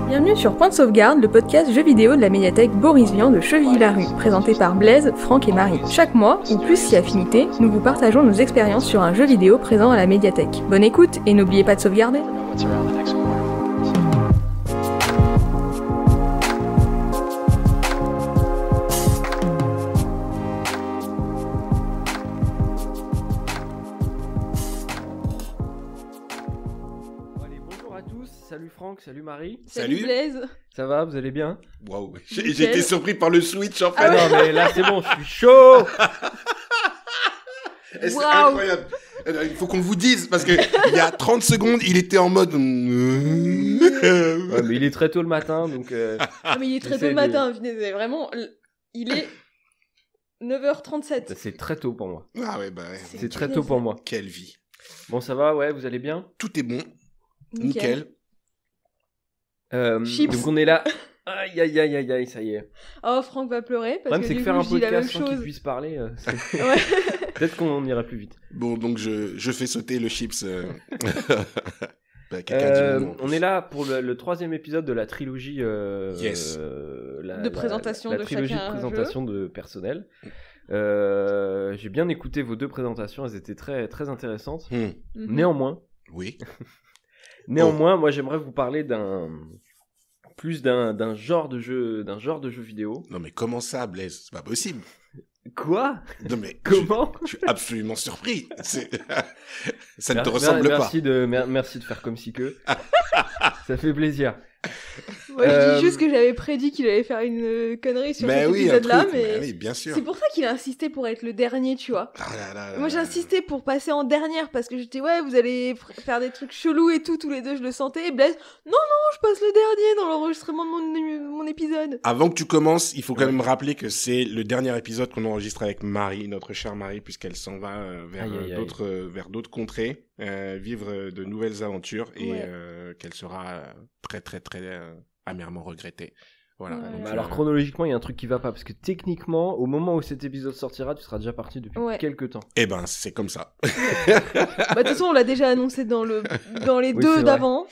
Bienvenue sur Point de Sauvegarde, le podcast jeux vidéo de la médiathèque Boris Vian de Chevilly-Larue, présenté par Blaise, Franck et Marie. Chaque mois, ou plus si affinité, nous vous partageons nos expériences sur un jeu vidéo présent à la médiathèque. Bonne écoute et n'oubliez pas de sauvegarder. Salut Franck, salut Marie. Salut Blaise. Ça va, vous allez bien? Waouh, j'ai été surpris par le switch en fait. Ah non mais là c'est bon, je suis chaud. C'est incroyable. Il faut qu'on vous dise, parce que il y a 30 secondes, il était en mode... Ouais, mais il est très tôt le matin, donc... Ah mais il est très tôt le matin, vraiment, il est 9h37. C'est très tôt pour moi. Ah ouais, bah ouais. C'est très tôt pour moi. Quelle vie. Bon, ça va, ouais, vous allez bien? Tout est bon. Nickel. Donc on est là. Aïe, aïe, aïe, aïe, aïe, ça y est. Oh, Franck va pleurer, parce que c'est du que coup, faire un je dis la même podcast sans qu'il chose. puisse parler, Ouais. peut-être qu'on ira plus vite. Bon, donc je fais sauter le chips. Bah, on est là pour le troisième épisode de la trilogie Yes. De présentation la de trilogie chacun de présentation de personnel. J'ai bien écouté vos deux présentations, elles étaient très, très intéressantes. Mhm. Néanmoins, Oui. moi j'aimerais vous parler d'un genre de jeu vidéo. Non mais comment ça, Blaise? C'est pas possible. Quoi? Non mais Comment? je suis absolument surpris. Ça ne te ressemble pas. Merci de faire comme si que. Ça fait plaisir. Moi, je dis juste que j'avais prédit qu'il allait faire une connerie sur cet épisode-là, mais oui, bien sûr. c'est pour ça qu'il a insisté pour être le dernier, tu vois. Moi, j'ai insisté pour passer en dernière, parce que j'étais, ouais, vous allez faire des trucs chelous et tout, tous les deux, je le sentais, et Blaise, non, je passe le dernier dans l'enregistrement de mon épisode. Avant que tu commences, il faut quand même rappeler que c'est le dernier épisode qu'on enregistre avec Marie, notre chère Marie, puisqu'elle s'en va vers d'autres contrées, vivre de nouvelles aventures, et qu'elle sera très très très amèrement regrettée. Voilà. Ouais. Donc, Alors chronologiquement, il y a un truc qui va pas, parce que techniquement, au moment où cet épisode sortira, tu seras déjà parti depuis quelques temps. Eh ben, c'est comme ça. Bah, de toute façon, on l'a déjà annoncé dans les deux c'est d'avant.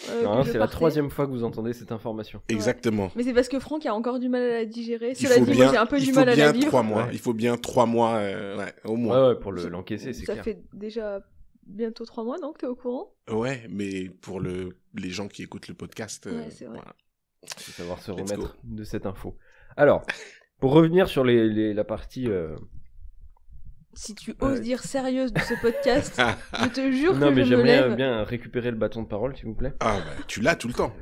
C'est la troisième fois que vous entendez cette information. Exactement. Mais c'est parce que Franck a encore du mal à la digérer. Il Cela faut dit, bien, moi, j'ai un peu du mal à la vivre. 3 mois. Ouais. Il faut bien 3 mois, au moins. Ouais, pour l'encaisser, c'est Ça clair. fait déjà bientôt 3 mois, non, que t'es au courant? Ouais, mais pour les gens qui écoutent le podcast, Ouais, c'est vrai. voilà. Faut savoir se Let's remettre de cette info. Alors, pour revenir sur la partie... Si tu oses dire sérieuse de ce podcast, je te jure Non, que mais je me j'aimerais lève. bien récupérer le bâton de parole, s'il vous plaît. Ah, bah, tu l'as tout le temps.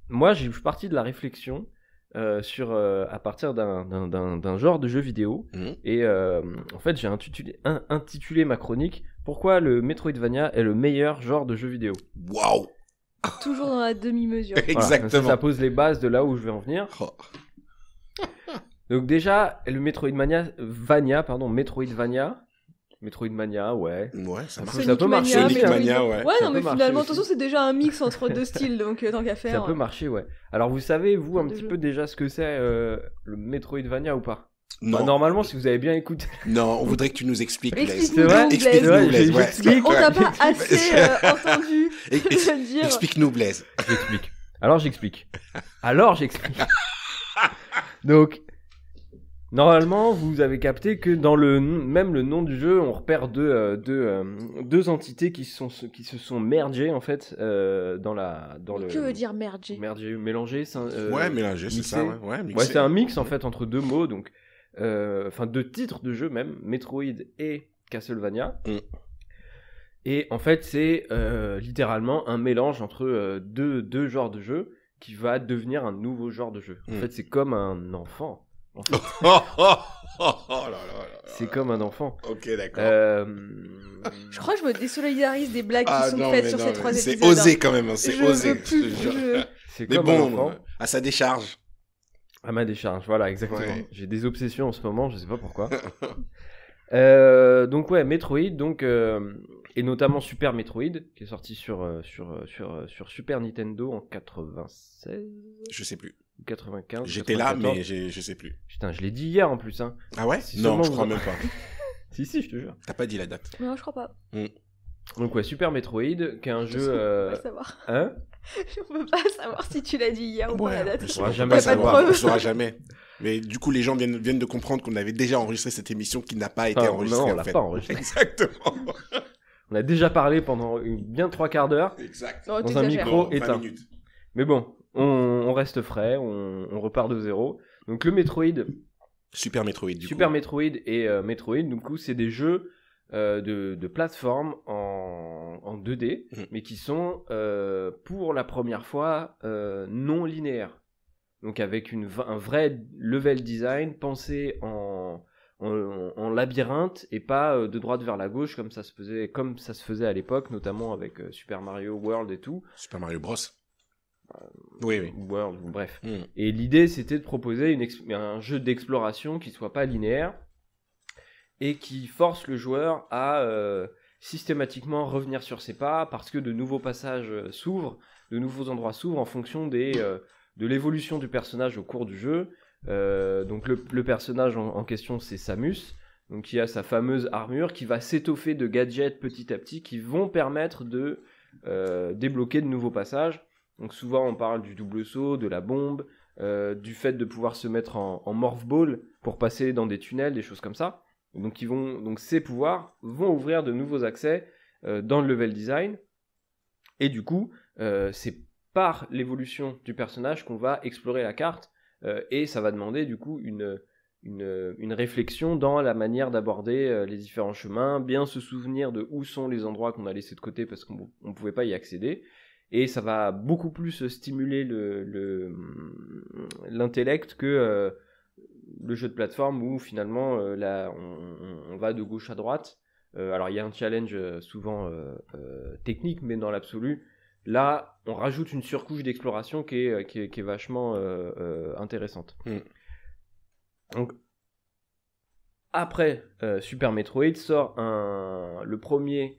Moi, je suis parti de la réflexion à partir d'un genre de jeu vidéo. Et en fait, j'ai intitulé ma chronique « Pourquoi le Metroidvania est le meilleur genre de jeu vidéo ?» Waouh! Toujours dans la demi-mesure. Voilà, Exactement. ça pose les bases de là où je vais en venir. Oh. Donc déjà, le Metroidvania, ouais. Ouais, ça marche. Ça peut marcher. Sonicmania, ouais. Ouais, Ça non, mais peut marcher finalement, de aussi. toute façon, c'est déjà un mix entre deux styles, donc tant qu'à faire. Ça peut marcher, ouais. Alors vous savez, vous, un De petit jeu. peu déjà ce que c'est le Metroidvania ou pas? Non. Bah, normalement, si vous avez bien écouté... Non, on voudrait que tu nous expliques, Blaise. Explique-nous, C'est vrai donc, Explique-nous, Blaise. Blaise, ouais. j'explique. On t'a pas J'explique. assez entendu le dire. Explique-nous, Blaise. J'explique. Alors j'explique. Donc, normalement, vous avez capté que dans même le nom du jeu, on repère deux entités qui se sont mergées en fait dans le. Que veut dire merger? Mergé, mélangé, Ouais, mélangé, c'est mixé. ça, ouais. Mixé. Ouais, c'est un mix en fait entre deux mots, donc enfin deux titres de jeu même, Metroid et Castlevania. Et en fait, c'est littéralement un mélange entre deux genres de jeux qui va devenir un nouveau genre de jeu. En fait, c'est comme un enfant. En fait. Oh là là. C'est comme un enfant. Ok, d'accord. Je crois que je me désolidarise des blagues qui sont non, faites mais sur non, ces mais 3 épisodes. c'est osé quand même, hein, c'est Je osé. veux plus, je te jure. je- C'est Mais comme un bon, enfant. à sa décharge. À ma décharge, voilà, exactement. Ouais. J'ai des obsessions en ce moment, je sais pas pourquoi. Donc ouais, Metroid, donc et notamment Super Metroid, qui est sorti sur Super Nintendo en 96. Je sais plus. 95. J'étais 94. Là, mais je sais plus. Putain, je l'ai dit hier en plus. Hein. Ah ouais? Non, je crois même pas. si, je te jure. T'as pas dit la date? Non, je crois pas. Donc ouais, Super Metroid, qui est un jeu... On peut pas savoir. Hein? On peut pas savoir si tu l'as dit hier ou pas la date. On saura jamais. Mais du coup, les gens viennent de comprendre qu'on avait déjà enregistré cette émission qui n'a pas été enregistrée. Non, on l'a pas enregistrée. Exactement. On a déjà parlé pendant bien 3/4 d'heure. Exact. Dans un micro éteint. Mais bon, on reste frais, on repart de zéro. Donc le Metroid... Super Metroid, Metroid et Metroid, du coup, c'est des jeux de plateforme en 2D, mais qui sont pour la première fois non linéaires. Donc avec un vrai level design pensé en labyrinthe et pas de droite vers la gauche comme ça se faisait à l'époque, notamment avec Super Mario World et tout. Super Mario Bros. Oui. World, bref. Et l'idée, c'était de proposer un jeu d'exploration qui soit pas linéaire et qui force le joueur à systématiquement revenir sur ses pas parce que de nouveaux passages s'ouvrent, de nouveaux endroits s'ouvrent en fonction de l'évolution du personnage au cours du jeu. Donc le personnage en question, c'est Samus, donc qui a sa fameuse armure qui va s'étoffer de gadgets petit à petit qui vont permettre de débloquer de nouveaux passages. Donc souvent on parle du double saut, de la bombe, du fait de pouvoir se mettre en morph ball pour passer dans des tunnels, des choses comme ça. Donc ces pouvoirs vont ouvrir de nouveaux accès dans le level design. Et du coup, c'est par l'évolution du personnage qu'on va explorer la carte. Et ça va demander du coup une réflexion dans la manière d'aborder les différents chemins, bien se souvenir de où sont les endroits qu'on a laissés de côté parce qu'on ne pouvait pas y accéder. Et ça va beaucoup plus stimuler l'intellect que le jeu de plateforme où finalement là, on va de gauche à droite. Alors il y a un challenge souvent technique, mais dans l'absolu, là on rajoute une surcouche d'exploration qui est vachement intéressante. Donc après Super Metroid sort le premier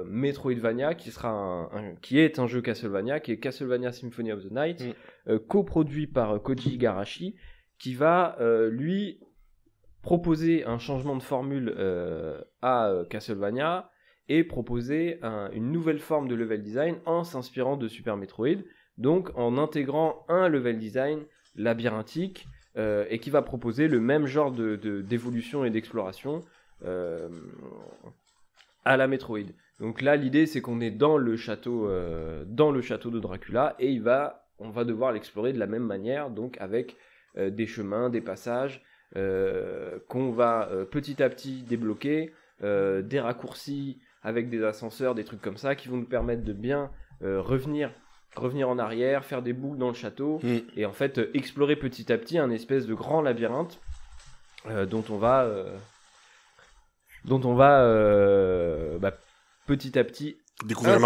Metroidvania qui est un jeu Castlevania, qui est Castlevania Symphony of the Night, coproduit par Koji Igarashi, qui va lui proposer un changement de formule à Castlevania et proposer une nouvelle forme de level design en s'inspirant de Super Metroid, donc en intégrant un level design labyrinthique et qui va proposer le même genre d'évolution et d'exploration à la Metroid. Donc là, l'idée, c'est qu'on est dans le château de Dracula et on va devoir l'explorer de la même manière, donc avec des chemins, des passages qu'on va petit à petit débloquer, des raccourcis avec des ascenseurs, des trucs comme ça qui vont nous permettre de bien revenir en arrière, faire des boucles dans le château et en fait explorer petit à petit un espèce de grand labyrinthe dont on va petit à petit découvrir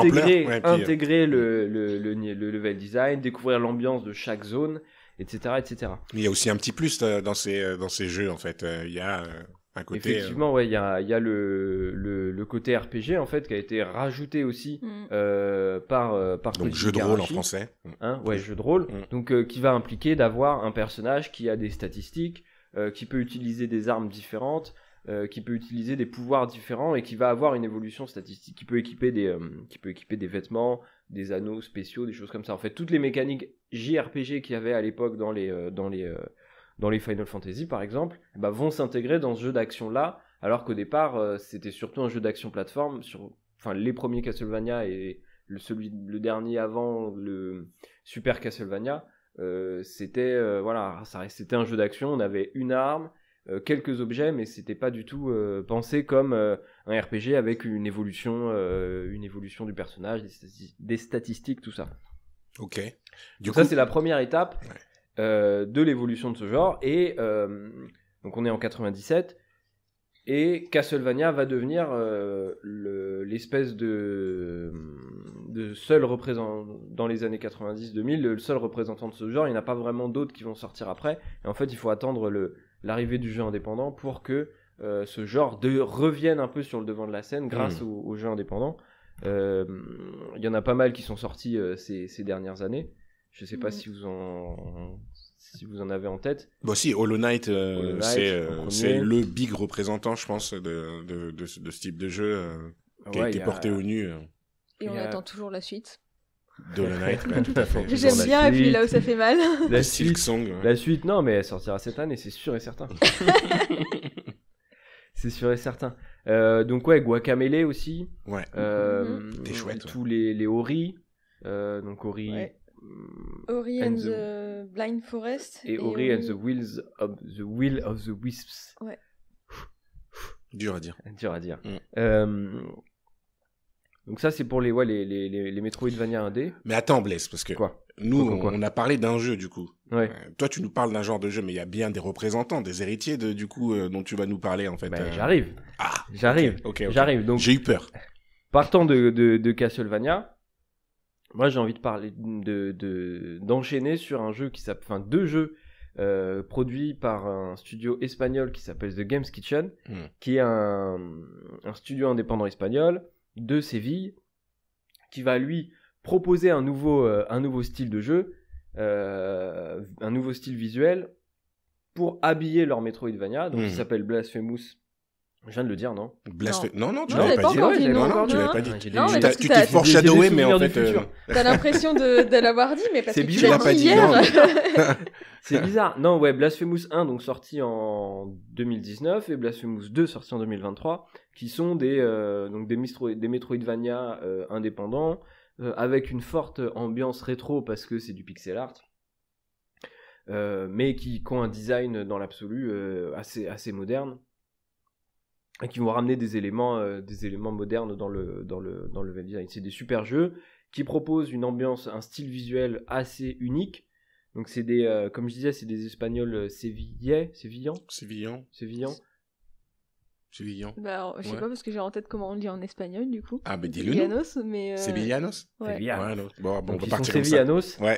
intégrer le level design, découvrir l'ambiance de chaque zone, etc. Mais il y a aussi un petit plus dans ces jeux en fait. Il y a un côté. Effectivement, ouais, il y a le côté RPG en fait qui a été rajouté aussi par donc jeu de rôle en français. Jeu de rôle. Donc qui va impliquer d'avoir un personnage qui a des statistiques, qui peut utiliser des armes différentes. Qui peut utiliser des pouvoirs différents et qui va avoir une évolution statistique, qui peut équiper des vêtements, des anneaux spéciaux, des choses comme ça. En fait, toutes les mécaniques JRPG qu'il y avait à l'époque dans les Final Fantasy, par exemple, vont s'intégrer dans ce jeu d'action-là, alors qu'au départ, c'était surtout un jeu d'action plateforme. Les premiers Castlevania et le dernier avant le Super Castlevania, c'était un jeu d'action. On avait une arme, quelques objets, mais c'était pas du tout pensé comme un RPG avec une évolution du personnage, des statistiques, tout ça. Ok. Donc ça, c'est la première étape de l'évolution de ce genre. Et donc on est en 97 et Castlevania va devenir l'espèce de seul représentant dans les années 90-2000, le seul représentant de ce genre. Il n'y en a pas vraiment d'autres qui vont sortir après. Et en fait, il faut attendre l'arrivée du jeu indépendant pour que ce genre reviennent un peu sur le devant de la scène grâce aux jeux indépendants. Il y en a pas mal qui sont sortis ces dernières années. Je sais pas si vous en avez en tête. Bon, si, Hollow Knight, c'est le big représentant, je pense, de ce type de jeu qui a été porté au nu. Et on attend toujours la suite. De Hollow Knight, tout à fait. J'aime bien, et puis là où ça fait mal. La suite, non, mais elle sortira cette année, c'est sûr et certain. C'est sûr et certain. Donc ouais, Guacamelee aussi. Ouais. T'es chouette. Tous les Ori. Donc Ori... Ouais. Ori and the Blind Forest. Et Ori and the Will of the Wisps. Ouais. Dur à dire. Donc ça, c'est pour les Metroidvania 1D. Mais attends, Blaise, parce que on a parlé d'un jeu, du coup. Ouais. Toi, tu nous parles d'un genre de jeu, mais il y a bien des représentants, des héritiers, dont tu vas nous parler, en fait. J'arrive. J'arrive. Okay. J'arrive. Donc, j'ai eu peur. Partant de Castlevania, moi, j'ai envie de parler d'enchaîner sur un jeu deux jeux produits par un studio espagnol qui s'appelle The Games Kitchen, qui est un studio indépendant espagnol de Séville, qui va lui proposer un nouveau style de jeu, un nouveau style visuel pour habiller leur Metroidvania, donc qui s'appelle Blasphemous. Je viens de le dire, non? Non, tu l'avais pas dit. Non, tu l'avais pas dit. Tu t'es foreshadowé, mais en fait... T'as l'impression de l'avoir dit, mais parce que tu l'as pas dit hier. C'est bizarre. Non, ouais, Blasphemous 1, donc sorti en 2019, et Blasphemous 2, sorti en 2023, qui sont des Metroidvania indépendants, avec une forte ambiance rétro, parce que c'est du pixel art, mais qui ont un design dans l'absolu assez moderne, et qui vont ramener des éléments modernes dans le level design. C'est des super jeux qui proposent une ambiance, un style visuel assez unique. Donc c'est comme je disais, c'est des Espagnols sévillans. Bah, je sais pas, parce que j'ai en tête comment on dit en espagnol, du coup. Ah, bah dis-le. Sevillanos, mais... Sevillanos? Ouais. Bon, on va partir Sevillanos. Comme ça. Ouais.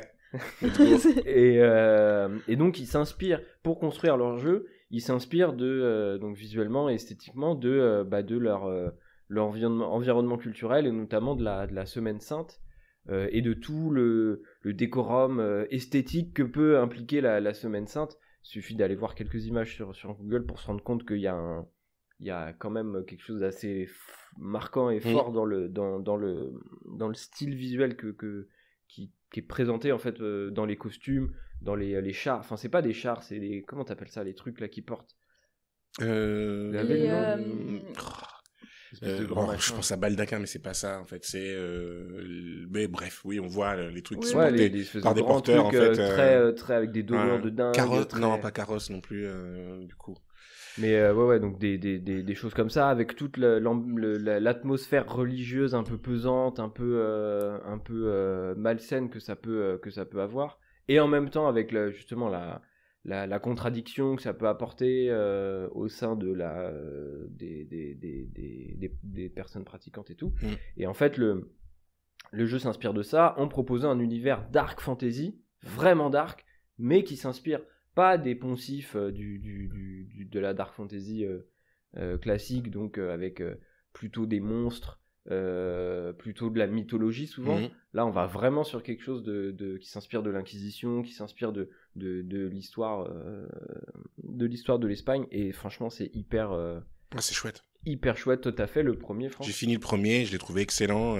Et donc ils s'inspirent pour construire leur jeu. Ils s'inspirent donc visuellement et esthétiquement de leur environnement culturel, et notamment de la Semaine Sainte, et de tout le décorum esthétique que peut impliquer la Semaine Sainte. Il suffit d'aller voir quelques images sur Google pour se rendre compte qu'il y a quand même quelque chose d'assez marquant et fort dans le style visuel qui est présenté en fait dans les costumes, dans les chars. Enfin, c'est pas des chars, c'est les... Comment t'appelles ça, les trucs là qu'ils portent? Je pense à Baldaquin, mais c'est pas ça en fait. Mais bref, oui, on voit les trucs qui sont portés par des porteurs en fait. Très avec des dorures de dingue. Carotte, non, pas carrosse non plus, du coup. Mais ouais, donc des choses comme ça, avec toute l'atmosphère religieuse un peu pesante, un peu malsaine que ça peut avoir, et en même temps avec justement la contradiction que ça peut apporter au sein de des personnes pratiquantes et tout. Et en fait, le jeu s'inspire de ça en proposant un univers dark fantasy, vraiment dark, mais qui s'inspire pas des poncifs de la dark fantasy classique, donc avec plutôt des monstres, plutôt de la mythologie souvent. Là on va vraiment sur quelque chose qui s'inspire de l'Inquisition, qui s'inspire de l'histoire de l'Espagne, et franchement c'est c'est chouette. Hyper chouette. Toi t'as fait le premier, Franck? J'ai fini le premier, je l'ai trouvé excellent.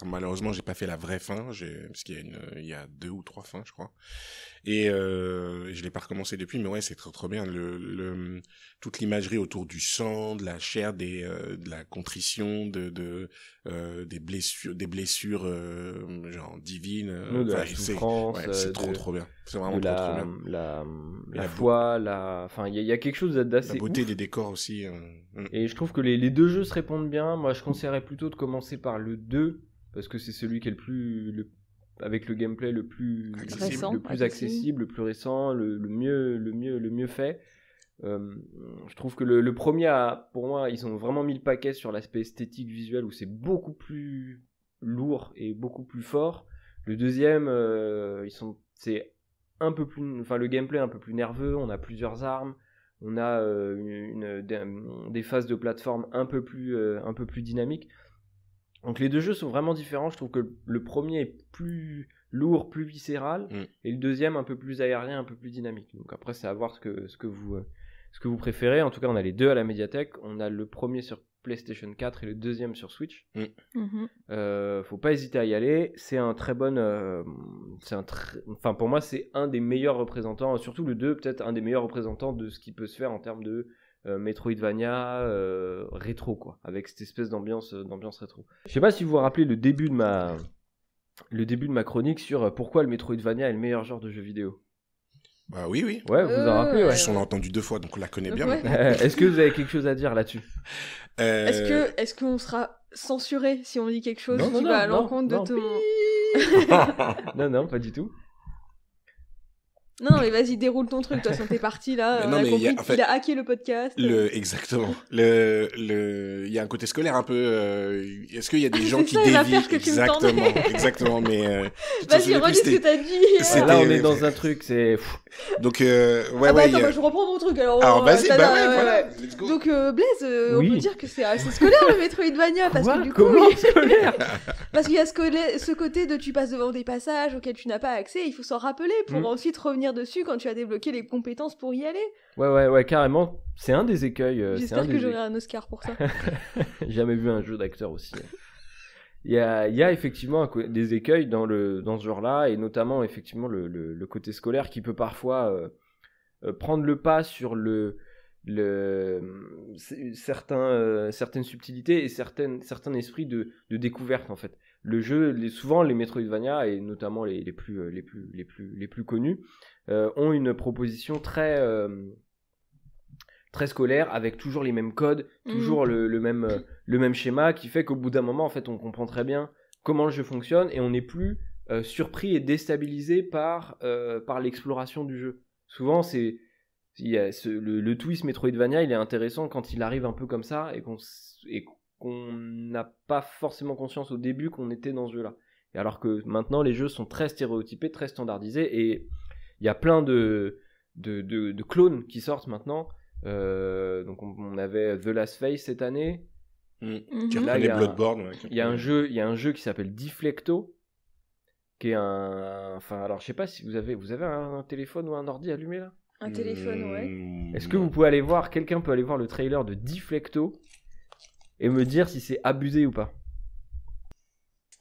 Malheureusement j'ai pas fait la vraie fin, parce qu'il y a 2 ou 3 fins je crois, et je l'ai pas recommencé depuis, mais ouais, c'est trop trop bien. Toute l'imagerie autour du sang, de la chair, de la contrition, des blessures genre divines, de la souffrance, c'est trop bien. C'est vraiment trop bien. La foi, enfin il y a quelque chose d'assez la beauté ouf. des décors aussi. Et je trouve que les deux jeux se répondent bien. Moi je conseillerais plutôt de commencer par le 2, parce que c'est celui qui est avec le gameplay le plus accessible, le plus récent, le mieux fait. Je trouve que le premier pour moi, ils ont vraiment mis le paquet sur l'aspect esthétique visuel, où c'est beaucoup plus lourd et beaucoup plus fort. Le deuxième, c'est un peu plus, enfin le gameplay un peu plus nerveux. On a plusieurs armes, On a des phases de plateforme un peu plus dynamiques. Donc les deux jeux sont vraiment différents. Je trouve que le premier est plus lourd, plus viscéral, et le deuxième un peu plus aérien, un peu plus dynamique. Donc après, c'est à voir ce que vous préférez. En tout cas, on a les deux à la médiathèque. On a le premier sur PlayStation 4 et le deuxième sur Switch. Faut pas hésiter à y aller. C'est un très bon... Enfin, pour moi, c'est un des meilleurs représentants, surtout le 2, peut-être un des meilleurs représentants de ce qui peut se faire en termes de Metroidvania rétro, quoi, avec cette espèce d'ambiance rétro. Je sais pas si vous vous rappelez le début de ma chronique sur pourquoi le Metroidvania est le meilleur genre de jeu vidéo. Bah oui. Ouais, vous en rappelez, ouais. On l'a entendu 2 fois, donc on la connaît bien. Ouais. Est-ce que vous avez quelque chose à dire là-dessus? Est-ce qu'on sera censuré si on dit quelque chose qui va à l'encontre de ton... Non, pas du tout. Non, mais vas-y, déroule ton truc. De toute façon, t'es parti là. On a compris qu'il a hacké le podcast. Exactement. Il y a un côté scolaire un peu. Est-ce qu'il y a des gens qui dévient? Exactement. Mais vas-y, redis ce que t'as dit. Là, on est dans un truc, c'est. Donc attends, je reprends mon truc. Alors vas-y, voilà. Let's go. Donc Blaise, on peut dire que c'est assez scolaire le Metroidvania parce que du coup, scolaire parce qu'il y a ce côté de tu passes devant des passages auxquels tu n'as pas accès. Il faut s'en rappeler pour ensuite revenir dessus quand tu as débloqué les compétences pour y aller. Ouais, carrément. C'est un des écueils. J'espère que j'aurai un Oscar pour ça. J'ai jamais vu un jeu d'acteur aussi. Il y a effectivement des écueils dans ce genre-là, et notamment effectivement le côté scolaire qui peut parfois prendre le pas sur certaines subtilités et certains esprits de découverte, en fait. Le jeu, souvent les Metroidvania, et notamment les plus connus, ont une proposition très scolaire, avec toujours les mêmes codes, toujours le même schéma, qui fait qu'au bout d'un moment, en fait, on comprend très bien comment le jeu fonctionne, et on n'est plus surpris et déstabilisé par l'exploration du jeu. Souvent, le twist Metroidvania, il est intéressant quand il arrive un peu comme ça, et qu'on n'a pas forcément conscience au début qu'on était dans ce jeu-là. Et alors que maintenant, les jeux sont très stéréotypés, très standardisés, et il y a plein de clones qui sortent maintenant. Donc on avait The Last Phase cette année. Là, il y a Bloodborne. Il y a un jeu qui s'appelle Deflecto, qui est enfin, alors je sais pas si vous avez un téléphone ou un ordi allumé là. Un téléphone, ouais. Est-ce que quelqu'un peut aller voir le trailer de Deflecto et me dire si c'est abusé ou pas?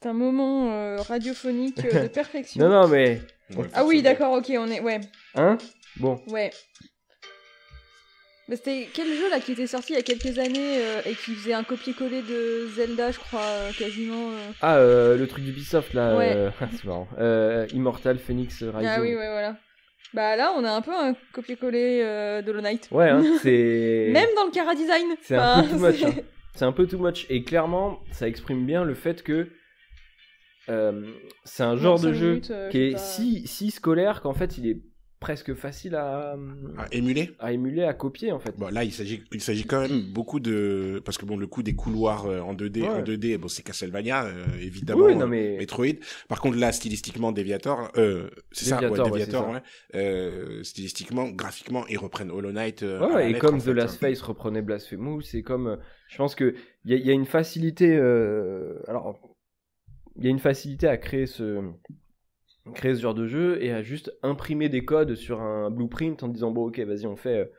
C'est un moment radiophonique de perfection. Non, mais... Ah oui, d'accord, ok, on est... Ouais. Hein? Bon. Ouais. Mais c'était quel jeu là qui était sorti il y a quelques années et qui faisait un copier-coller de Zelda, je crois, quasiment. Le truc d'Ubisoft là. Ouais. C'est marrant. Immortal Phoenix Rising. Ah oui, ouais, voilà. Bah là, on a un peu un copier-coller de Hollow Knight. Ouais, hein, c'est... Même dans le Cara Design. C'est un peu too much. Hein. C'est un peu too much. Et clairement, ça exprime bien le fait que c'est un genre de jeu qui est si scolaire qu'en fait, il est presque facile à émuler, à copier, en fait. Bon, là, il s'agit quand même beaucoup de... Parce que bon, le coup des couloirs en 2D, bon, c'est Castlevania, évidemment, oui, non, mais... Metroid. Par contre, là, stylistiquement, Deviator, stylistiquement, graphiquement, ils reprennent Hollow Knight. Et comme The Last Phase reprenait Blasphemous, c'est comme... je pense que il y a une facilité... alors, il y a une facilité à créer ce genre de jeu et à juste imprimer des codes sur un blueprint en disant bon ok vas-y on fait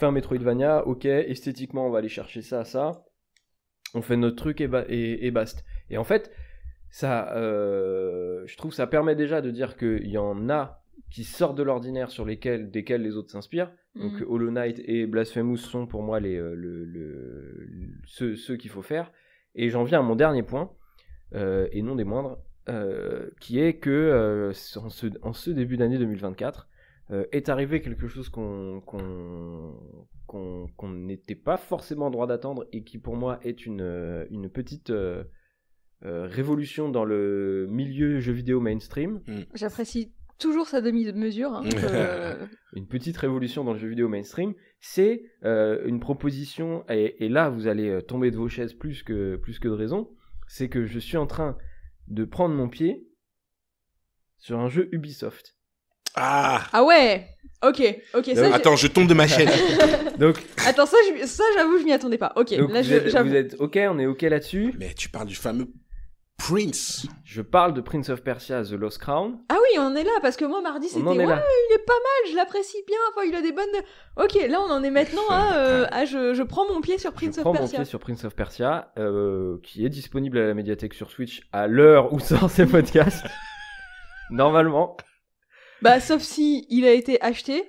un Metroidvania, ok esthétiquement on va aller chercher ça, on fait notre truc et basta. Et en fait ça je trouve ça permet déjà de dire qu'il y en a qui sortent de l'ordinaire desquels les autres s'inspirent. Donc Hollow Knight et Blasphemous sont pour moi ceux qu'il faut faire. Et j'en viens à mon dernier point et non des moindres, qui est que en ce début d'année 2024 est arrivé quelque chose qu'on n'était pas forcément en droit d'attendre et qui pour moi est une petite révolution dans le milieu jeu vidéo mainstream. J'apprécie toujours sa demi-mesure. Hein, Une petite révolution dans le jeu vidéo mainstream, c'est une proposition, et là vous allez tomber de vos chaises plus que de raison, c'est que je suis en train de prendre mon pied sur un jeu Ubisoft. Ah ouais. Ok. Ça, attends, je tombe de ma chaise. Donc. Attends, ça j'avoue, je m'y attendais pas. Ok. Donc là, vous êtes ok, on est ok là-dessus. Mais tu parles du fameux Prince. Je parle de Prince of Persia, The Lost Crown. Ah oui, on est là parce que moi mardi c'était il est pas mal, je l'apprécie bien. Enfin, il a des bonnes. Ok, là on en est maintenant à je prends mon pied sur Prince of Persia. Je prends mon pied sur Prince of Persia, qui est disponible à la médiathèque sur Switch à l'heure où sort ces podcasts. Normalement. Bah sauf si il a été acheté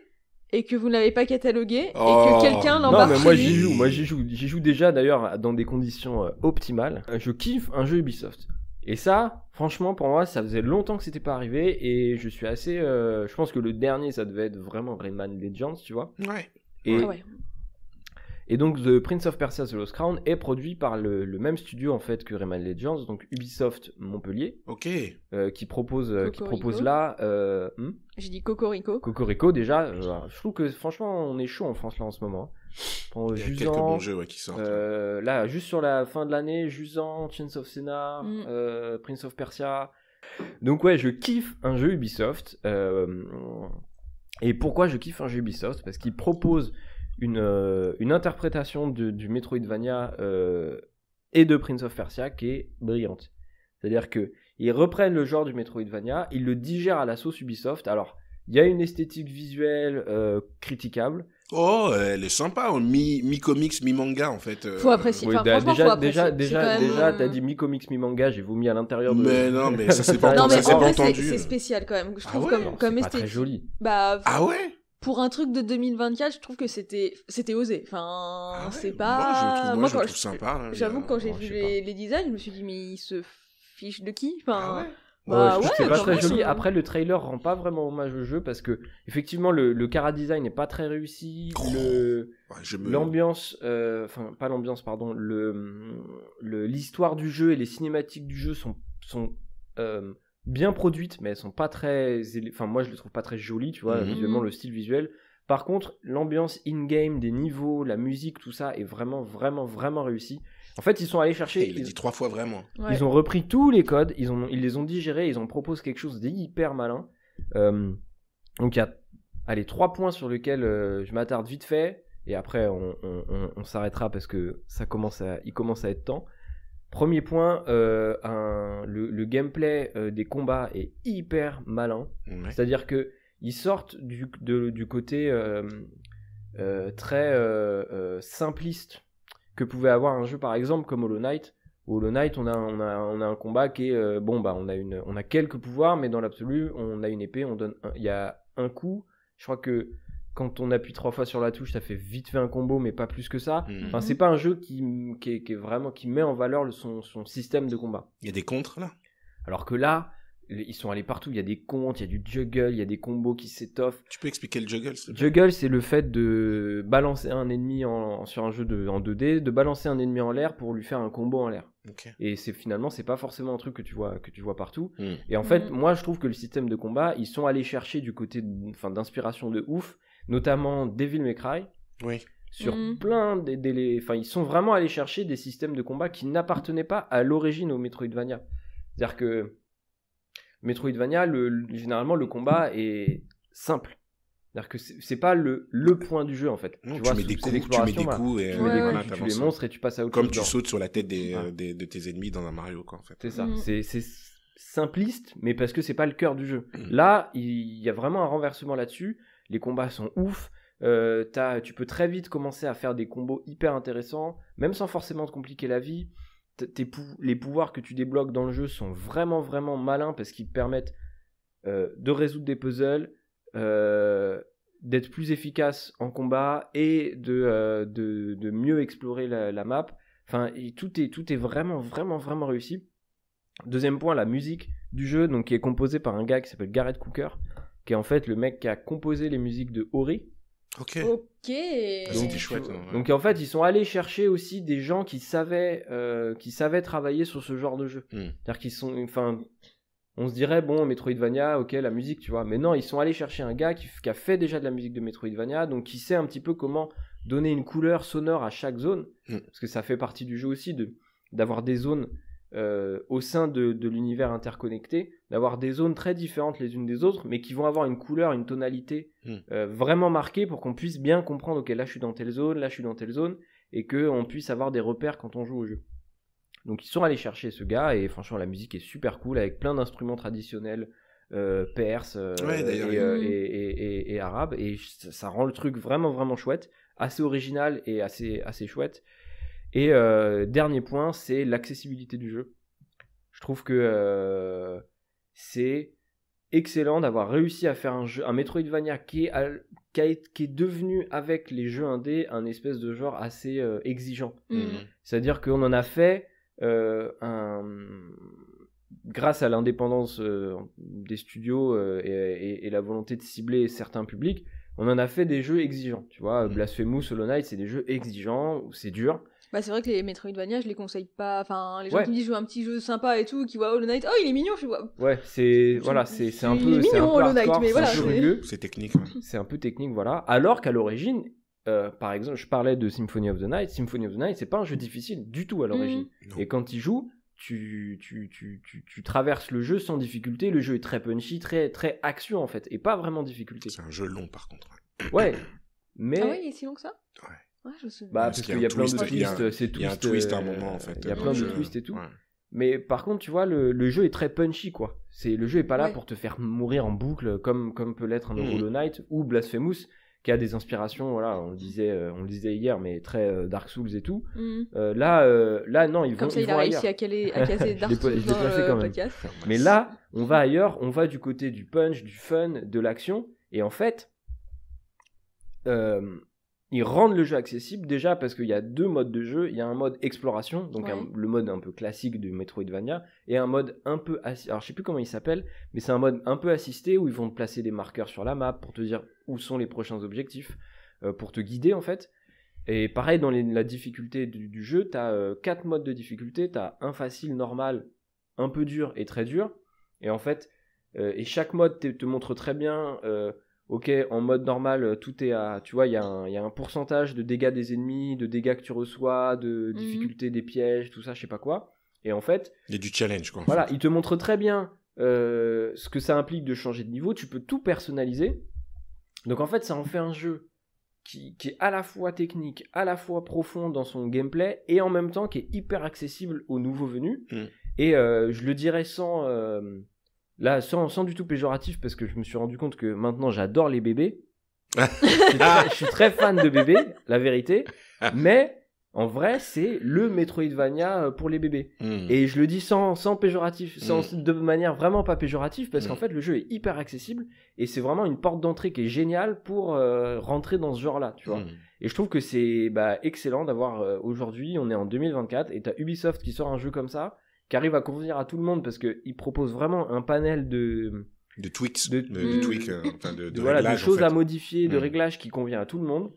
et que vous ne l'avez pas catalogué et que quelqu'un l'embarque. Non mais moi j'y joue déjà d'ailleurs dans des conditions optimales. Je kiffe un jeu Ubisoft. Et ça, franchement, pour moi, ça faisait longtemps que c'était pas arrivé et je suis assez. Je pense que le dernier, ça devait être vraiment Rayman Legends, tu vois. Ouais. Et donc, The Prince of Persia: The Lost Crown est produit par le même studio en fait que Rayman Legends, donc Ubisoft Montpellier. Ok. Qui propose là. J'ai dit Cocorico. Cocorico déjà. Je trouve que franchement, on est chaud en France là en ce moment. Il y a quelques bons jeux qui sortent. Là, juste sur la fin de l'année, Jusant, Chains of Senna, Prince of Persia. Donc ouais, je kiffe un jeu Ubisoft. Et pourquoi je kiffe un jeu Ubisoft ? Parce qu'il propose une interprétation du Metroidvania et de Prince of Persia qui est brillante. C'est-à-dire qu'ils reprennent le genre du Metroidvania, ils le digèrent à la sauce Ubisoft. Alors, il y a une esthétique visuelle critiquable. Oh, elle est sympa, mi-comics, mi-manga en fait. Faut apprécier. Oui, déjà, t'as dit mi-comics, mi-manga, j'ai vomi à l'intérieur de. Mais non, mais ça c'est pas entendu. C'est spécial quand même. Je trouve comme esthétique. C'est pas très joli. Ah ouais. Pour un truc de 2024, je trouve que c'était osé. Enfin, c'est pas. Moi, je trouve sympa. J'avoue que quand j'ai vu les designs, je me suis dit mais il se fiche de qui ? Enfin. C'est pas très joli. Après, le trailer rend pas vraiment hommage au jeu parce que effectivement le chara design n'est pas très réussi. L'ambiance, pas l'ambiance, pardon. L'histoire du jeu et les cinématiques du jeu sont bien produites, mais elles sont pas très. Enfin, moi je les trouve pas très jolies, tu vois, visuellement le style visuel. Par contre, l'ambiance in-game, des niveaux, la musique, tout ça est vraiment, vraiment, vraiment réussi. En fait, ils sont allés chercher. Il a dit 3 fois vraiment. Ouais. Ils ont repris tous les codes, ils les ont digérés, ils ont proposé quelque chose d'hyper malin. Donc il y a 3 points sur lesquels je m'attarde vite fait, et après on s'arrêtera parce que il commence à être temps. Premier point, le gameplay des combats est hyper malin. Ouais. C'est-à-dire que ils sortent du côté très simpliste que pouvait avoir un jeu par exemple comme Hollow Knight. Au Hollow Knight, on a un combat qui est on a quelques pouvoirs, mais dans l'absolu, on a une épée, il y a un coup. Je crois que quand on appuie 3 fois sur la touche, ça fait vite fait un combo, mais pas plus que ça. Enfin, c'est pas un jeu qui est vraiment qui met en valeur son système de combat. Il y a des contres là. Alors que là, ils sont allés partout. Il y a des contres, il y a du juggle, il y a des combos qui s'étoffent. Tu peux expliquer le juggle ? Juggle, c'est le fait de balancer un ennemi sur un jeu en 2D, de balancer un ennemi en l'air pour lui faire un combo en l'air. Okay. Et c'est pas forcément un truc que tu vois partout. Et en fait, moi, je trouve que le système de combat, ils sont allés chercher du côté d'inspiration de ouf, notamment Devil May Cry. Oui. Sur plein ils sont vraiment allés chercher des systèmes de combat qui n'appartenaient pas à l'origine au Metroidvania. C'est-à-dire que Metroidvania, généralement, le combat est simple. C'est-à-dire que c'est pas le point du jeu, en fait. Non, tu mets des coups et tu les monstres et tu passes à autre chose. Comme tu sautes sur la tête de tes ennemis dans un Mario, quoi, en fait. C'est ça. C'est simpliste, mais parce que c'est pas le cœur du jeu. Là, il y a vraiment un renversement là-dessus. Les combats sont ouf. Tu peux très vite commencer à faire des combos hyper intéressants, même sans forcément te compliquer la vie. Les pouvoirs que tu débloques dans le jeu sont vraiment vraiment malins parce qu'ils te permettent de résoudre des puzzles, d'être plus efficace en combat et de mieux explorer la map. Enfin, tout est vraiment vraiment vraiment réussi. Deuxième point, la musique du jeu, donc qui est composée par un gars qui s'appelle Gareth Cooker, qui est en fait le mec qui a composé les musiques de Ori. Ok. C'était chouette. Donc en fait, ils sont allés chercher aussi des gens qui savaient travailler sur ce genre de jeu. C'est-à-dire qu'ils sont, on se dirait Metroidvania, ok, la musique, tu vois. Mais non, ils sont allés chercher un gars qui a fait déjà de la musique de Metroidvania, donc qui sait un petit peu comment donner une couleur sonore à chaque zone, parce que ça fait partie du jeu aussi d'avoir des zones au sein de l'univers interconnecté, d'avoir des zones très différentes les unes des autres, mais qui vont avoir une couleur, une tonalité vraiment marquée pour qu'on puisse bien comprendre, ok, là je suis dans telle zone, là je suis dans telle zone, et qu'on puisse avoir des repères quand on joue au jeu. Donc ils sont allés chercher ce gars, et franchement la musique est super cool, avec plein d'instruments traditionnels perses et arabes, et ça rend le truc vraiment vraiment chouette, assez original et assez chouette. Et dernier point, c'est l'accessibilité du jeu. Je trouve que c'est excellent d'avoir réussi à faire un Metroidvania qui est devenu, avec les jeux indés, un espèce de genre assez exigeant. C'est-à-dire qu'on en a fait grâce à l'indépendance des studios et la volonté de cibler certains publics, on en a fait des jeux exigeants. Tu vois, Blasphemous, Hollow Knight, c'est des jeux exigeants, où c'est dur. Bah c'est vrai que les Metroidvania, je les conseille pas. Enfin, les gens qui me disent jouer un petit jeu sympa et tout, qui voient Hollow Knight, oh il est mignon, je vois. Ouais, c'est un peu mignon Hollow Knight, mais voilà, c'est technique. C'est un peu technique, voilà. Alors qu'à l'origine, par exemple, je parlais de Symphony of the Night. Symphony of the Night, c'est pas un jeu difficile du tout à l'origine. Et quand tu joues, tu traverses le jeu sans difficulté. Le jeu est très punchy, très très action en fait, et pas vraiment difficulté. C'est un jeu long par contre. Ouais, mais ah ouais, il est si long que ça. Ouais. Ouais, je sais. Bah, parce qu'il y a plein de twists, il y a un twist à un moment en fait. Il y a plein de twists et tout. Ouais. Mais par contre, tu vois, le jeu est très punchy quoi. Le jeu est pas là pour te faire mourir en boucle comme peut l'être un Hollow Knight ou Blasphemous, qui a des inspirations, voilà, on le disait hier, mais très Dark Souls et tout. Là non, ils vont. Comme ça, il a réussi à casser Dark Souls dans le podcast. Mais là, on va ailleurs, on va du côté du punch, du fun, de l'action, et en fait. Ils rendent le jeu accessible déjà parce qu'il y a 2 modes de jeu. Il y a un mode exploration, donc le mode un peu classique de Metroidvania, et un mode un peu alors je sais plus comment il s'appelle, mais c'est un mode un peu assisté où ils vont te placer des marqueurs sur la map pour te dire où sont les prochains objectifs, pour te guider en fait. Et pareil dans la difficulté du jeu, t'as 4 modes de difficulté. T'as un facile, normal, un peu dur et très dur. Et en fait, et chaque mode te montre très bien. Ok, en mode normal, tout est à... Tu vois, il y a un pourcentage de dégâts des ennemis, de dégâts que tu reçois, de difficulté des pièges, tout ça, je sais pas quoi. Et en fait... Il y a du challenge, quoi. Voilà, il te montre très bien ce que ça implique de changer de niveau. Tu peux tout personnaliser. Donc en fait, ça en fait un jeu qui est à la fois technique, à la fois profond dans son gameplay, et en même temps qui est hyper accessible aux nouveaux venus. Et je le dirais sans du tout péjoratif, parce que je me suis rendu compte que maintenant j'adore les bébés. Je suis très fan de bébés, la vérité. Mais en vrai, c'est le Metroidvania pour les bébés. Et je le dis sans péjoratif, de manière vraiment pas péjorative, parce qu'en fait le jeu est hyper accessible et c'est vraiment une porte d'entrée qui est géniale pour rentrer dans ce genre-là, tu vois. Et je trouve que c'est excellent d'avoir aujourd'hui, on est en 2024 et t'as Ubisoft qui sort un jeu comme ça, qui arrive à convenir à tout le monde parce qu'il propose vraiment un panel de tweaks, de choses à modifier, de réglages qui convient à tout le monde.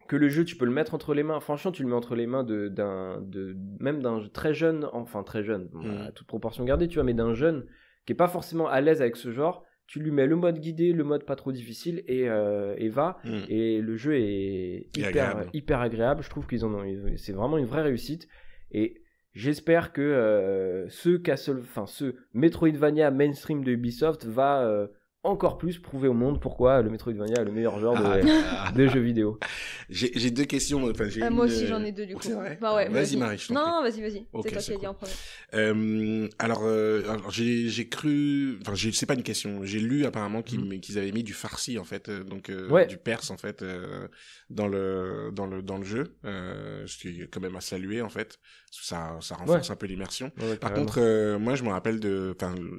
Que le jeu, tu peux le mettre entre les mains. Franchement, tu le mets entre les mains même d'un très jeune, à toute proportion gardée, tu vois, mais d'un jeune qui est pas forcément à l'aise avec ce genre. Tu lui mets le mode guidé, le mode pas trop difficile et va. Et le jeu est hyper agréable. Je trouve c'est vraiment une vraie réussite. Et j'espère que ce Metroidvania mainstream de Ubisoft va encore plus prouver au monde pourquoi le Metroidvania est le meilleur genre de jeux vidéo. J'ai 2 questions. Moi aussi j'en ai 2 du coup. C'est vrai. Ouais, vas-y Marie. Non, vas-y. Okay, c'est toi qui as dit en premier. Alors j'ai cru, c'est pas une question. J'ai lu apparemment qu'ils avaient mis du farsi en fait, du perse en fait dans le jeu. Ce qui est quand même à saluer en fait. Ça renforce un peu l'immersion. Par contre, moi je me rappelle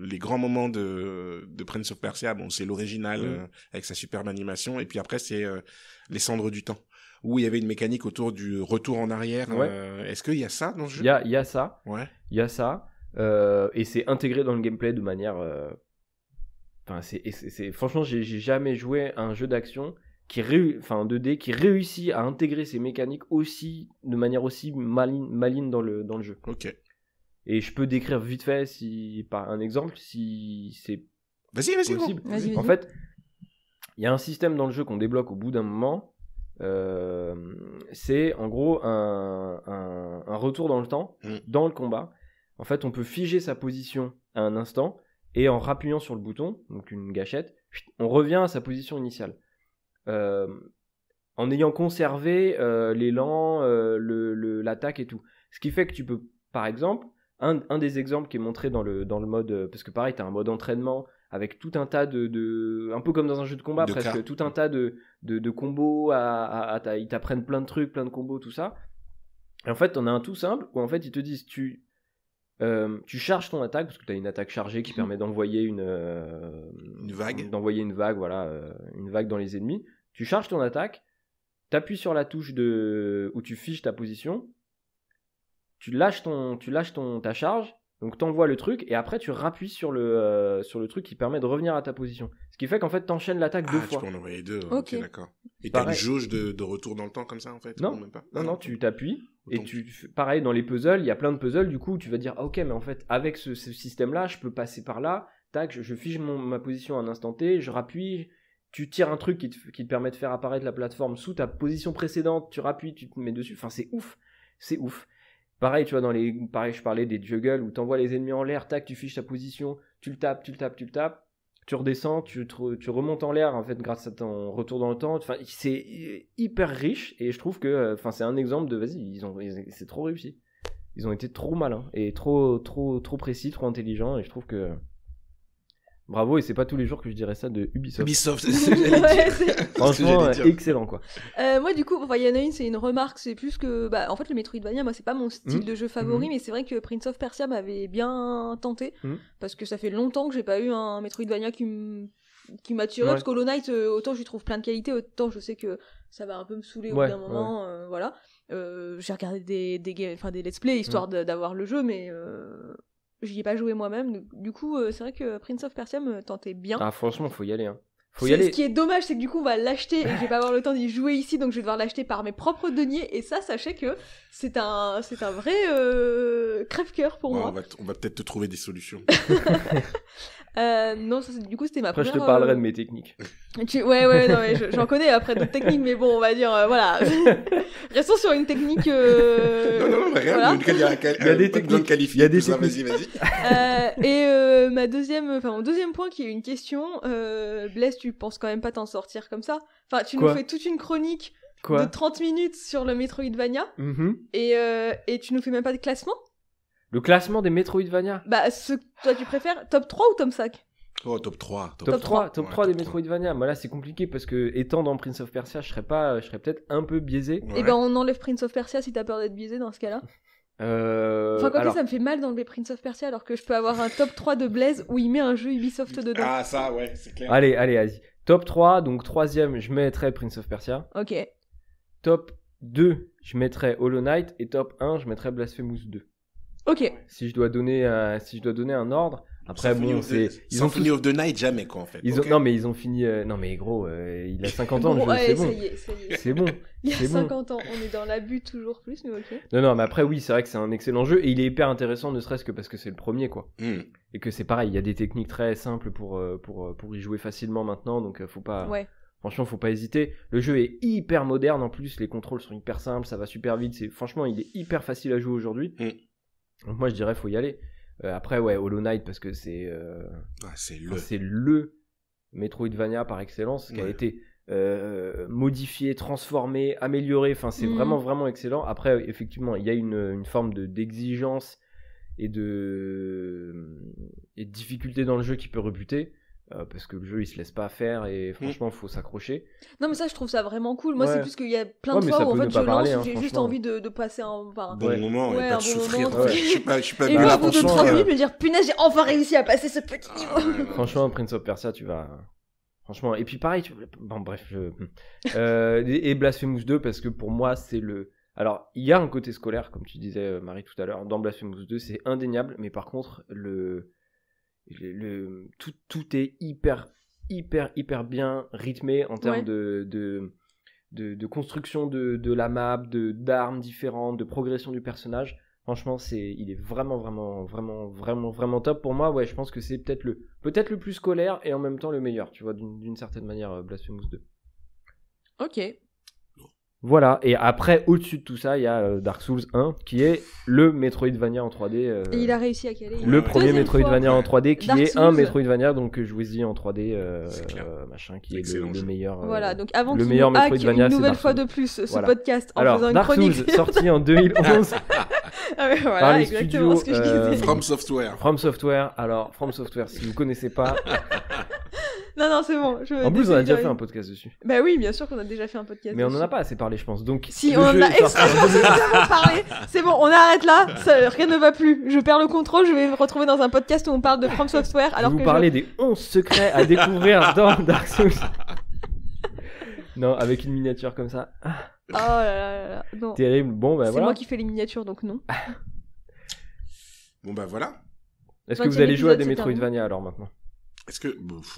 les grands moments de Prince of Persia. Bon, c'est l'original avec sa superbe animation, et puis après c'est les Cendres du Temps, où il y avait une mécanique autour du retour en arrière. Est-ce qu'il y a ça dans le jeu ? Il y a ça. Ouais. Il y a ça, et c'est intégré dans le gameplay de manière. Franchement, j'ai jamais joué à un jeu d'action en 2D qui réussit à intégrer ces mécaniques de manière aussi maligne dans le jeu. Ok. Et je peux décrire vite fait par un exemple si c'est Vas-y. Vas-y. En fait, il y a un système dans le jeu qu'on débloque au bout d'un moment. C'est en gros un retour dans le temps, dans le combat. En fait, on peut figer sa position à un instant et en rappuyant sur le bouton, donc une gâchette, on revient à sa position initiale. En ayant conservé l'élan, l'attaque et tout. Ce qui fait que tu peux, par exemple, un des exemples qui est montré dans le mode, parce que pareil, tu as un mode entraînement avec tout un tas de un peu comme dans un jeu de combat, presque, tout un tas de combos, ils t'apprennent plein de trucs, plein de combos, tout ça. Et en fait, t'en as un tout simple, où en fait, ils te disent, tu charges ton attaque, parce que tu as une attaque chargée qui permet d'envoyer une vague. D'envoyer une vague, voilà, une vague dans les ennemis. Tu charges ton attaque, t'appuies sur la touche où tu fiches ta position, tu lâches ta charge, donc t'envoies le truc, et après tu rappuies sur le truc qui permet de revenir à ta position. Ce qui fait qu'en fait t'enchaînes l'attaque 2 fois. Tu peux en envoyer 2, ok, d'accord. Et t'as une jauge de retour dans le temps comme ça en fait? Non, même pas. Non, tu t'appuies, et pareil dans les puzzles, il y a plein de puzzles, du coup tu vas dire, ok, mais en fait avec ce système-là, je peux passer par là, tac, je fiche ma position à un instant T, je rappuie, tu tires un truc qui te permet de faire apparaître la plateforme sous ta position précédente, tu rappuies, tu te mets dessus, enfin c'est ouf. Pareil, tu vois, je parlais des juggles où t'envoies les ennemis en l'air, tac, tu fiches ta position, tu le tapes, tu redescends, tu remontes en l'air, en fait, grâce à ton retour dans le temps. Enfin, c'est hyper riche, et je trouve que, c'est un exemple de, c'est trop réussi. Ils ont été trop malins, et trop précis, trop intelligents, et je trouve que... Bravo, et c'est pas tous les jours que je dirais ça de Ubisoft. Franchement, excellent quoi. Moi du coup, il y en a une, c'est une remarque, c'est plus que en fait le Metroidvania, moi c'est pas mon style de jeu favori, mais c'est vrai que Prince of Persia m'avait bien tenté parce que ça fait longtemps que j'ai pas eu un Metroidvania qui m'attirait, parce qu'Hollow Knight, autant je lui trouve plein de qualités, autant je sais que ça va un peu me saouler au bout d'un moment, voilà. J'ai regardé des let's play histoire d'avoir le jeu, mais j'y ai pas joué moi-même, du coup c'est vrai que Prince of Persia me tentait bien. Ah franchement faut y aller hein. Ce qui est dommage, c'est que du coup on va l'acheter et je vais pas avoir le temps d'y jouer ici, donc je vais devoir l'acheter par mes propres deniers, et ça, sachez que c'est un vrai crève-cœur pour moi. On va peut-être te trouver des solutions. Non, du coup c'était ma première... Après je te parlerai de mes techniques. Ouais, non, j'en connais après d'autres techniques, mais bon, on va dire, voilà. Restons sur une technique... Non, mais rien, voilà. Il y a des techniques qualifiées. Il y a des techniques. Vas-y. Et mon deuxième point, qui est une question, Blaise, tu penses quand même pas t'en sortir comme ça? Enfin, tu nous fais toute une chronique de 30 minutes sur le Metroidvania, et tu nous fais même pas de classement? Le classement des Metroidvania? Toi tu préfères top 3 ou top 5? Oh, top 3. Top 3 des Metroidvania. Moi là c'est compliqué parce que étant dans Prince of Persia, je serais peut-être un peu biaisé. Ouais. Et on enlève Prince of Persia si t'as peur d'être biaisé dans ce cas-là. Ça me fait mal d'enlever Prince of Persia alors que je peux avoir un top 3 de Blaise où il met un jeu Ubisoft dedans. Ah ça ouais, c'est clair. Allez, vas-y. Top 3, donc troisième, je mettrais Prince of Persia. Ok. Top 2, je mettrais Hollow Knight, et top 1, je mettrais Blasphemous 2. Ok. Si je dois donner un ordre, après Symphony of the Night jamais quoi en fait. Non mais ils ont fini non mais gros, il a 50 ans le jeu, c'est bon. C'est bon. Il y a 50 ans, on est dans l'abus toujours plus, mais ok. Non mais après oui, c'est vrai que c'est un excellent jeu et il est hyper intéressant, ne serait-ce que parce que c'est le premier quoi. Et que c'est pareil, il y a des techniques très simples pour y jouer facilement maintenant, donc faut pas Franchement, faut pas hésiter. Le jeu est hyper moderne en plus, les contrôles sont hyper simples, ça va super vite, franchement, il est hyper facile à jouer aujourd'hui. Donc moi je dirais faut y aller. Après Hollow Knight parce que c'est le Metroidvania par excellence qui a été modifié, transformé, amélioré, enfin c'est vraiment vraiment excellent. Après effectivement il y a une forme d'exigence et de difficulté dans le jeu qui peut rebuter. Parce que le jeu il se laisse pas faire et franchement faut s'accrocher. Non mais ça je trouve ça vraiment cool. Moi c'est plus qu'il y a plein de fois où en fait je lance, j'ai juste envie de passer un bon moment et pas de souffrir. Je suis pas et moi au bout de 30 minutes me dire punaise j'ai enfin réussi à passer ce petit niveau. Franchement Prince of Persia tu vas... Franchement, et puis pareil, et Blasphemous 2 parce que pour moi c'est le... Alors il y a un côté scolaire comme tu disais Marie tout à l'heure, dans Blasphemous 2 c'est indéniable, mais par contre tout est hyper bien rythmé en termes de construction de la map, d'armes différentes, de progression du personnage. Franchement, il est vraiment top pour moi. Ouais, je pense que c'est peut-être le plus scolaire et en même temps le meilleur, tu vois, d'une certaine manière, Blasphemous 2. Ok. Voilà, et après, au-dessus de tout ça, il y a Dark Souls 1, qui est le Metroidvania en 3D. Et il a réussi à caler. Le premier Metroidvania en 3D, qui Dark est Souls. un Metroidvania, donc jouez-y en 3D, machin, qui est le meilleur. Voilà, donc avant le meilleur Metroidvania, une c'est nouvelle Dark fois Souls. de plus ce Voilà. podcast en Alors, faisant une Dark chronique. Souls, sorti en 2011 Ah ouais, voilà, par les exactement studios ce que je disais. From Software. From Software. Alors, From Software, si vous connaissez pas, Non, c'est bon. en plus, on a déjà fait un podcast dessus. Bah oui, bien sûr qu'on a déjà fait un podcast. Mais on en a dessus. pas assez parlé, je pense. Donc, Si, le on en jeu a est sorti en extrêmement 2011. suffisamment parlé. C'est bon, on arrête là. Rien ne va plus. Je perds le contrôle. Je vais me retrouver dans un podcast où on parle de From Software. Alors vous que parlez des 11 secrets à découvrir dans Dark Souls. Non, avec une miniature comme ça. Oh là là là. Non. Terrible. Bon, bah C'est voilà. moi qui fais les miniatures, donc non. Bon bah voilà. Est-ce que vous 20e allez jouer à des épisode, c'est Metroidvania alors maintenant? Est-ce que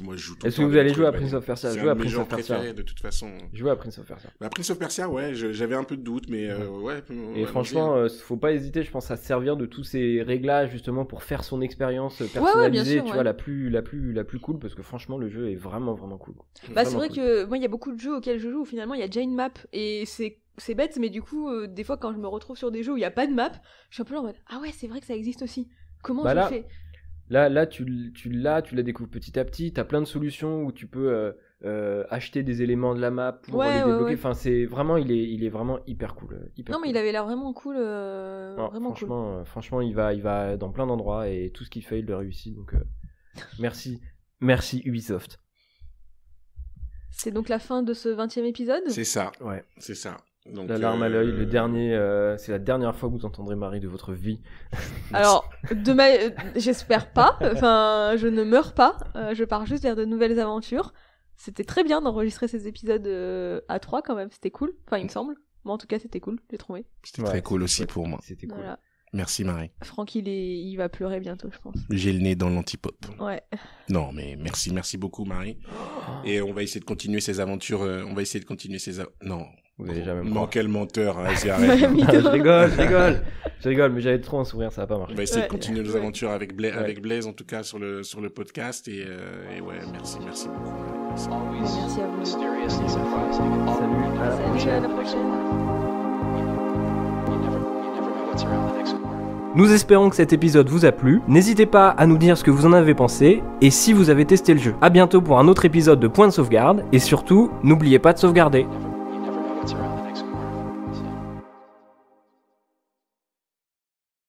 moi je joue tout le Est-ce que temps vous à allez jouer à Metroidvania. Prince of Persia? C'est Jouez un à de mes Prince genres of Persia. préférés de toute façon. Jouez à Prince of Persia. Bah, Prince of Persia, ouais, j'avais un peu de doute, mais ouais. Et franchement, faut pas hésiter, je pense, à se servir de tous ces réglages justement pour faire son expérience personnalisée, sûr, tu ouais. vois, la plus cool, parce que franchement, le jeu est vraiment, vraiment cool. Bah, c'est Vraiment vrai cool. que moi, il y a beaucoup de jeux auxquels je joue où finalement il y a déjà une map et c'est bête, mais du coup, des fois quand je me retrouve sur des jeux où il n'y a pas de map, je suis un peu là en mode ah ouais, c'est vrai que ça existe aussi. Comment Bah je là, fais? Là, tu la découvres petit à petit. T'as plein de solutions où tu peux acheter des éléments de la map pour Ouais, les ouais, débloquer. ouais. Enfin, c'est vraiment, il est vraiment hyper cool. Non, mais il avait l'air vraiment cool. Non, Vraiment cool. franchement, il va dans plein d'endroits et tout ce qu'il fait, il le réussit. Donc, merci Ubisoft. C'est donc la fin de ce 20e épisode. C'est ça. Ouais. C'est ça. Donc, La larme à l'œil, le dernier, c'est la dernière fois que vous entendrez Marie de votre vie. Alors, j'espère pas. Enfin, je ne meurs pas. Je pars juste vers de nouvelles aventures. C'était très bien d'enregistrer ces épisodes à 3 quand même. C'était cool. Enfin, il me semble. Moi, en tout cas, c'était cool. J'ai trouvé. C'était très cool aussi pour moi. C'était cool. Voilà. Merci Marie. Franck, il va pleurer bientôt, je pense. J'ai le nez dans l'antipop. Ouais. Non, mais merci beaucoup Marie. Et on va essayer de continuer ces aventures. Non. Vous allez jamais me Non, croire. quel menteur. Vas-y, arrête. Je rigole, mais j'avais trop un sourire, ça va pas marcher. On va essayer de continuer nos Ouais. aventures avec Blaise, en tout cas sur le podcast. Et ouais, merci beaucoup. Merci. Merci à vous. Salut, à la Salut, prochaine. à la prochaine. Nous espérons que cet épisode vous a plu. N'hésitez pas à nous dire ce que vous en avez pensé et si vous avez testé le jeu. À bientôt pour un autre épisode de Point de sauvegarde et surtout, n'oubliez pas de sauvegarder.